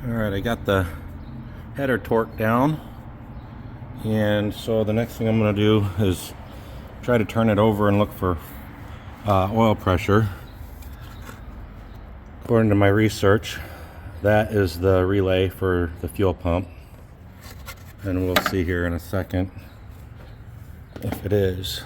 Alright, I got the header torque down, and so the next thing I'm going to do is try to turn it over and look for oil pressure. According to my research, that is the relay for the fuel pump, and we'll see here in a second if it is.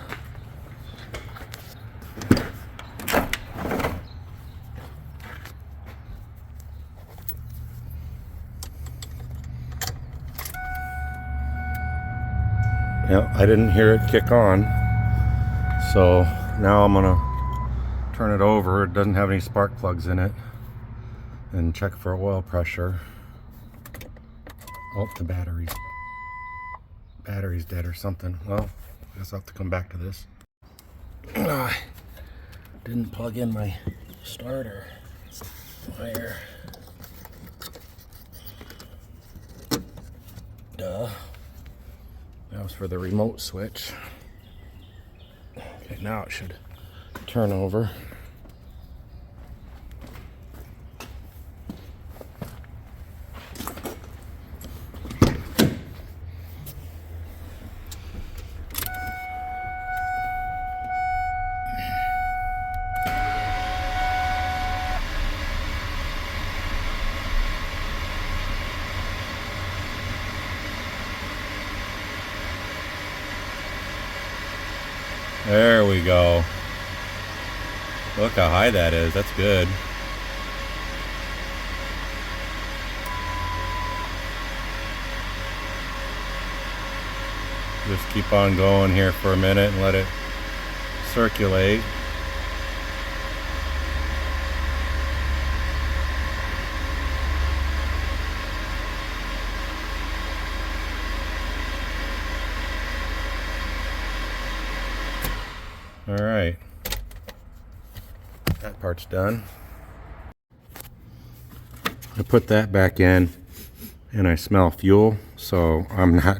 Yep, I didn't hear it kick on, so now I'm gonna turn it over. It doesn't have any spark plugs in it, and check for oil pressure. Oh, the battery's dead or something. Well, I guess I'll have to come back to this. Didn't plug in my starter wire. Duh. That was for the remote switch. Okay, now it should turn over. There we go. Look how high that is. That's good. Just keep on going here for a minute and let it circulate. All right, that part's done. I put that back in and I smell fuel, so I'm not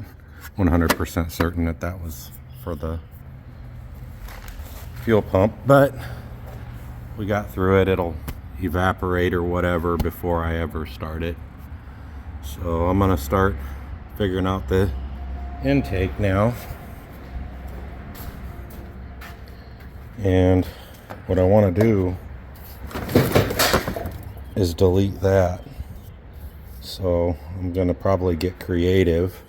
100% certain that that was for the fuel pump, but we got through it. It'll evaporate or whatever before I ever start it. So I'm gonna start figuring out the intake now. And what I want to do is delete that. So I'm going to probably get creative.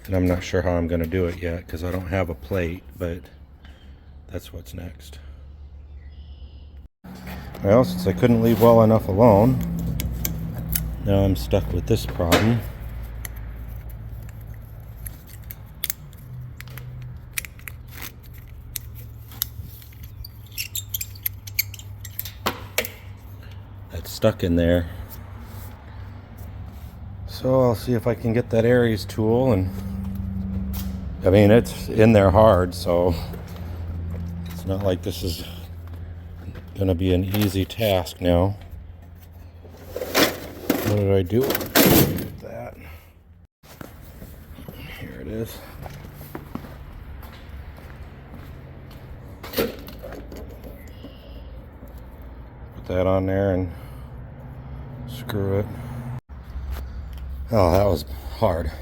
And I'm not sure how I'm going to do it yet because I don't have a plate, but that's what's next. Well, since I couldn't leave well enough alone, now I'm stuck with this problem. Stuck in there, so I'll see if I can get that Aries tool, and I mean it's in there hard, so it's not like this is gonna be an easy task now. What did I do with that? Here it is. Put that on there and screw it. Oh, that was hard.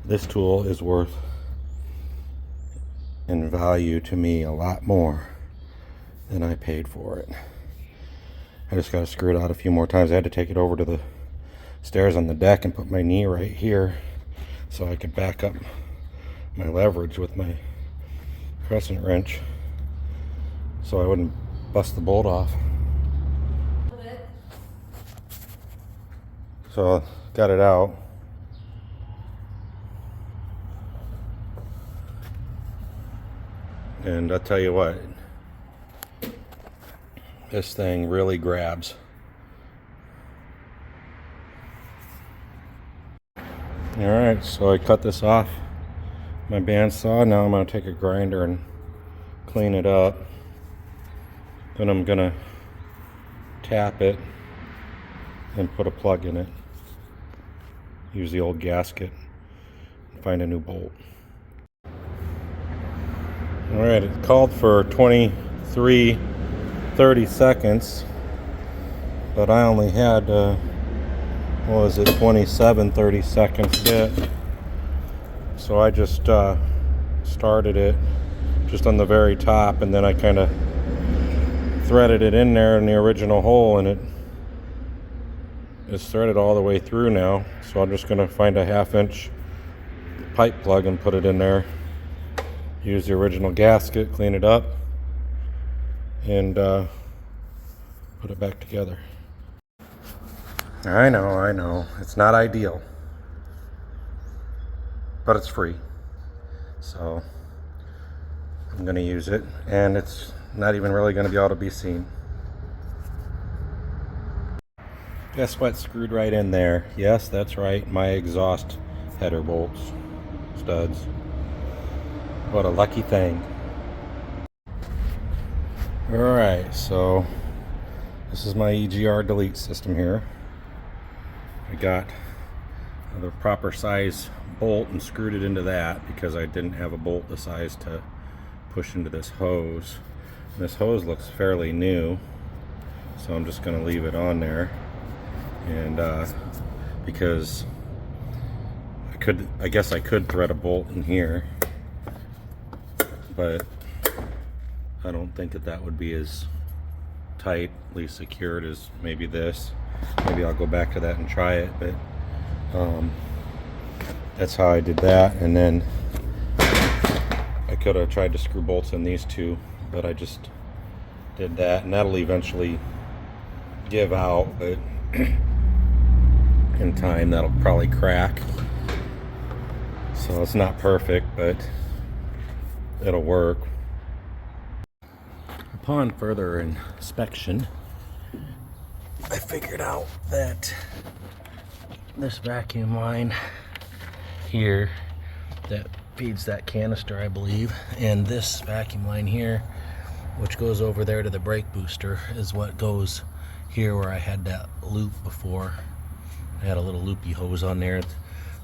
This tool is worth in value to me a lot more than I paid for it. I just got to screw it out a few more times. I had to take it over to the stairs on the deck and put my knee right here so I could back up my leverage with my crescent wrench so I wouldn't bust the bolt off. So got it out. And I'll tell you what, this thing really grabs. Alright, so I cut this off my bandsaw. Now I'm going to take a grinder and clean it up. Then I'm going to tap it and put a plug in it. Use the old gasket and find a new bolt. Alright, it called for 23-30 seconds. but I only had what was it, 27 30-second bit, so I just started it just on the very top, and then I kind of threaded it in there in the original hole, and it's threaded all the way through now. So I'm just going to find a 1/2 inch pipe plug and put it in there, use the original gasket, clean it up, and put it back together. I know, it's not ideal, but it's free, so I'm going to use it, and it's not even really going to be able to be seen. Guess what? Screwed right in there. Yes, that's right, my exhaust header bolts, studs. What a lucky thing. Alright, so this is my EGR delete system here. I got the proper size bolt and screwed it into that because I didn't have a bolt the size to push into this hose. And this hose looks fairly new, so I'm just going to leave it on there. And because I guess I could thread a bolt in here, but I don't think that would be as tightly secured as maybe this. Maybe I'll go back to that and try it, but that's how I did that. And then I could have tried to screw bolts in these two, but I just did that, and that'll eventually give out, but in time that'll probably crack. So it's not perfect, but it'll work. Upon further inspection, I figured out that this vacuum line here that feeds that canister, I believe, and this vacuum line here, which goes over there to the brake booster, is what goes here where I had that loop before. I had a little loopy hose on there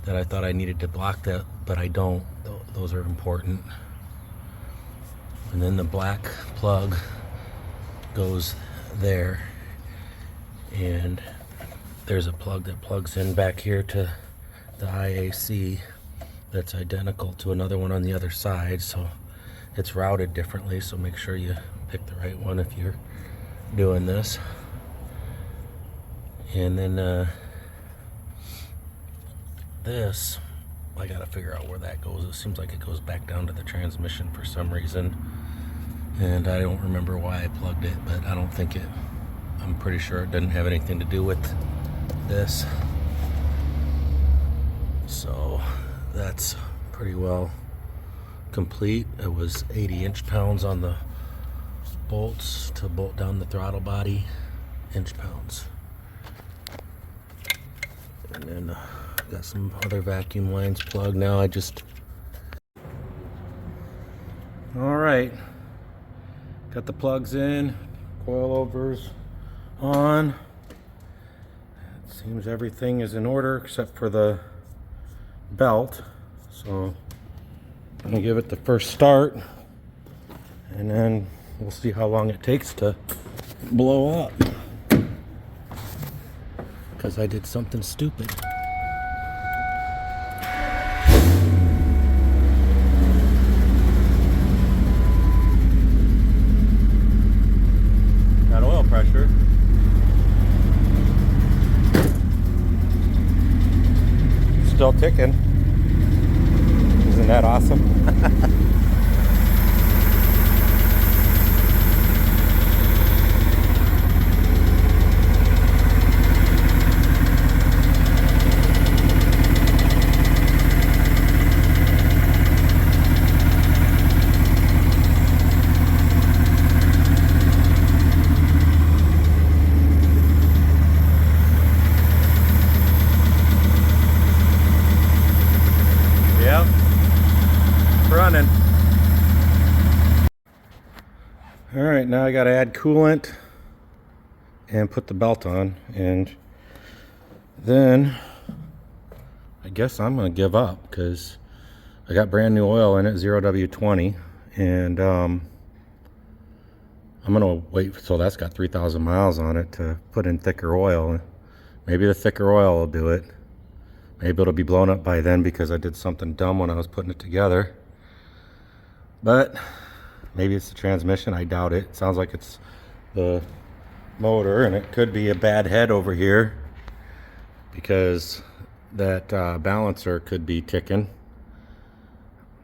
that I thought I needed to block that, but I don't. Those are important. And then the black plug goes there, and there's a plug that plugs in back here to the IAC that's identical to another one on the other side, so it's routed differently, so make sure you pick the right one if you're doing this. And then this, I gotta figure out where that goes. It seems like it goes back down to the transmission for some reason, and I don't remember why I plugged it, but I don't think it, I'm pretty sure it doesn't have anything to do with this. So that's pretty well complete. It was 80 inch-pounds on the bolts to bolt down the throttle body, inch-pounds. And then got some other vacuum lines plugged. Now I just... Alright, got the plugs in, coilovers on. It seems everything is in order except for the belt, so I'm gonna give it the first start, and then we'll see how long it takes to blow up, because I did something stupid. Got oil pressure. Still ticking. Isn't that awesome? Running. All right, now I got to add coolant and put the belt on, and then I guess I'm gonna give up because I got brand new oil in it, 0W20, and I'm I'm gonna wait, so that's got 3,000 miles on it, to put in thicker oil. Maybe the thicker oil will do it. Maybe it'll be blown up by then because I did something dumb when I was putting it together. But maybe it's the transmission. I doubt it. It sounds like it's the motor, and it could be a bad head over here because that balancer could be ticking.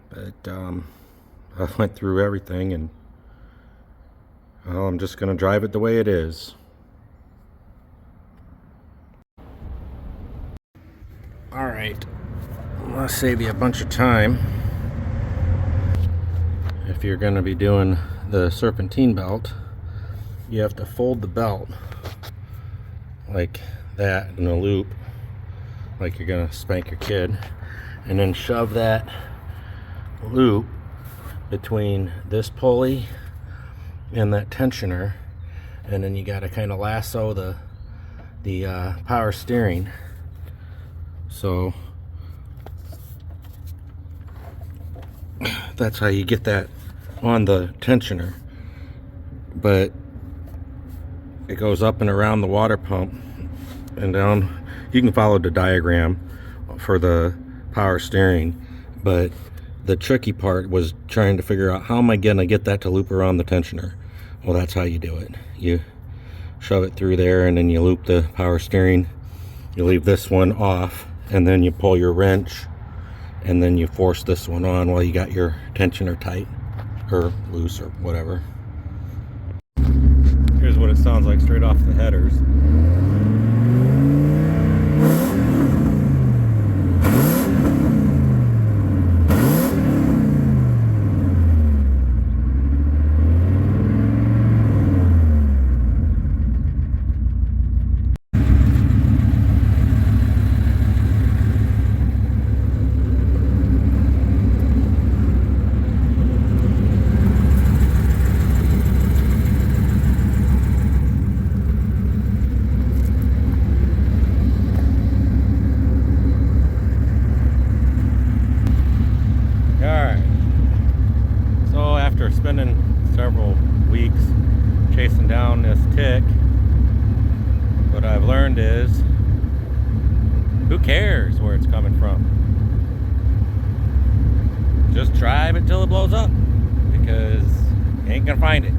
But I went through everything, and well, I'm just gonna drive it the way it is. All right, I'm gonna save you a bunch of time. If you're gonna be doing the serpentine belt, you have to fold the belt like that in a loop, like you're gonna spank your kid, and then shove that loop between this pulley and that tensioner, and then you got to kind of lasso the power steering. So that's how you get that on the tensioner. But it goes up and around the water pump and down. You can follow the diagram for the power steering, but the tricky part was trying to figure out how am I gonna get that to loop around the tensioner. Well, that's how you do it. You shove it through there, and then you loop the power steering. You leave this one off, and then you pull your wrench, and then you force this one on while you got your tensioner tight or loose or whatever. Here's what it sounds like straight off the headers. After spending several weeks chasing down this tick, what I've learned is, who cares where it's coming from? Just drive it till it blows up, because you ain't gonna find it.